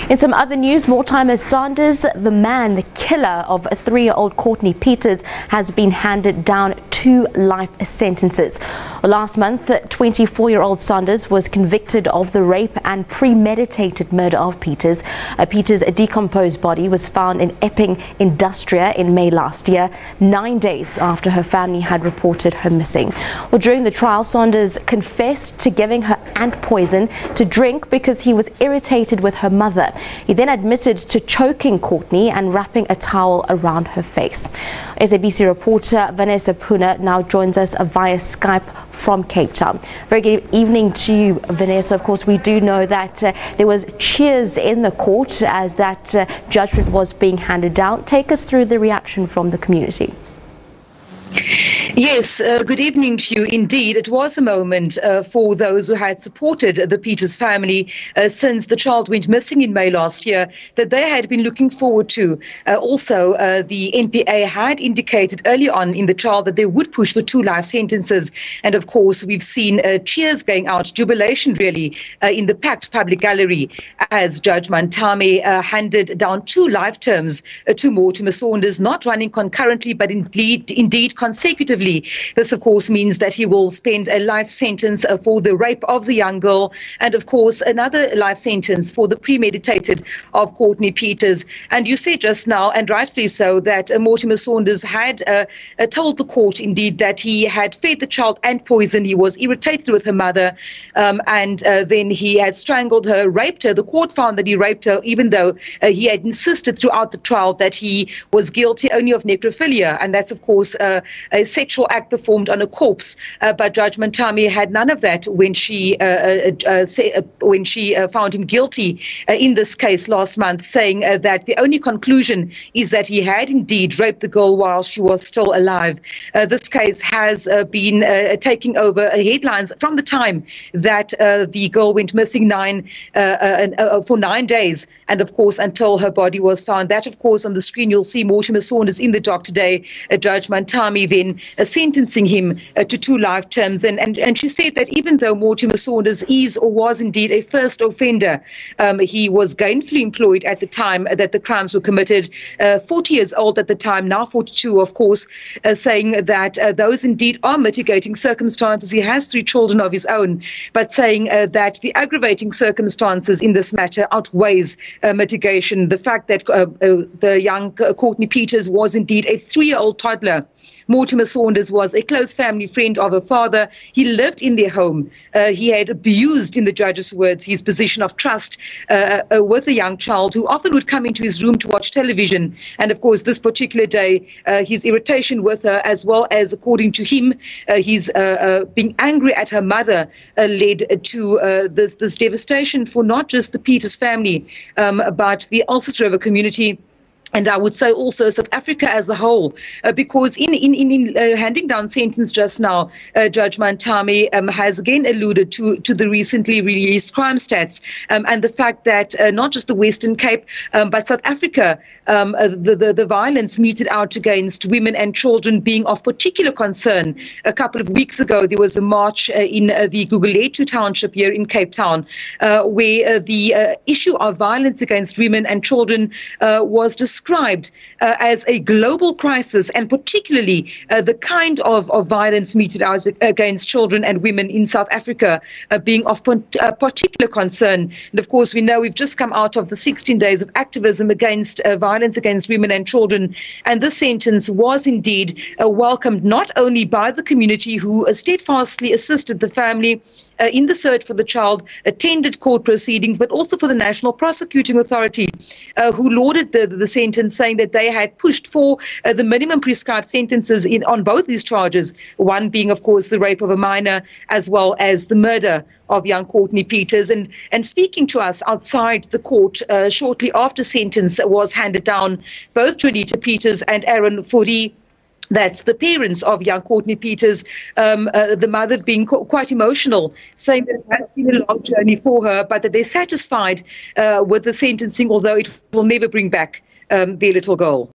In some other news, Mortimer Saunders, the man, the killer of 3-year-old Courtney Pieters, has been handed down 2 life sentences. Last month, 24-year-old Saunders was convicted of the rape and premeditated murder of Pieters. Pieters' decomposed body was found in Epping Industria in May last year, 9 days after her family had reported her missing. Well, during the trial, Saunders confessed to giving her ant poison to drink because he was irritated with her mother. He then admitted to choking Courtney and wrapping a towel around her face. SABC reporter Vanessa Poonah now joins us via Skype from Cape Town. Very good evening to you, Vanessa. Of course, we do know that there was cheers in the court as that judgment was being handed down. Take us through the reaction from the community. Yes, good evening to you. Indeed, it was a moment for those who had supported the Pieters family since the child went missing in May last year, that they had been looking forward to. Also, the NPA had indicated early on in the trial that they would push for 2 life sentences. And of course, we've seen cheers going out, jubilation really, in the packed public gallery as Judge Mantame handed down 2 life terms to Mortimer Saunders, not running concurrently, but indeed consecutively. This, of course, means that he will spend a life sentence for the rape of the young girl and, of course, another life sentence for the premeditated of Courtney Pieters. And you said just now, and rightfully so, that Mortimer Saunders had told the court, indeed, that he had fed the child ant poison. He was irritated with her mother, and then he had strangled her, raped her. The court found that he raped her, even though he had insisted throughout the trial that he was guilty only of necrophilia. And that's, of course, a sexual act performed on a corpse, but Judge Mantame had none of that when she found him guilty in this case last month, saying that the only conclusion is that he had indeed raped the girl while she was still alive. This case has been taking over headlines from the time that the girl went missing for 9 days, and of course until her body was found. That, of course, on the screen you'll see Mortimer Saunders in the dock today. Judge Mantame then sentencing him to 2 life terms. And she said that even though Mortimer Saunders is or was indeed a first offender, he was gainfully employed at the time that the crimes were committed, 40 years old at the time, now 42, of course, saying that those indeed are mitigating circumstances. He has 3 children of his own, but saying that the aggravating circumstances in this matter outweighs mitigation. The fact that the young Courtney Pieters was indeed a 3-year-old toddler. Mortimer Saunders was a close family friend of her father. He lived in their home. He had abused, in the judge's words, his position of trust with a young child who often would come into his room to watch television. And of course, this particular day, his irritation with her, as well as, according to him, his being angry at her mother, led to this devastation for not just the Pieters family, but the Ulster River community. And I would say also South Africa as a whole, because in handing down sentence just now, Judge Mantame has again alluded to the recently released crime stats and the fact that not just the Western Cape, but South Africa, the violence meted out against women and children being of particular concern. A couple of weeks ago, there was a march in the Gugulethu township here in Cape Town, where the issue of violence against women and children was described as a global crisis, and particularly the kind of violence meted out against children and women in South Africa being of particular concern. And of course, we know we've just come out of the 16 days of activism against violence against women and children, and this sentence was indeed welcomed not only by the community, who steadfastly assisted the family in the search for the child, attended court proceedings, but also for the National Prosecuting Authority, who lauded the sentence, saying that they had pushed for the minimum prescribed sentences on both these charges, one being, of course, the rape of a minor, as well as the murder of young Courtney Pieters. And speaking to us outside the court shortly after sentence was handed down, both Trinita Pieters and Aaron Fourie, that's the parents of young Courtney Pieters, the mother being quite emotional, saying that it has been a long journey for her, but that they're satisfied with the sentencing, although it will never bring back their little girl.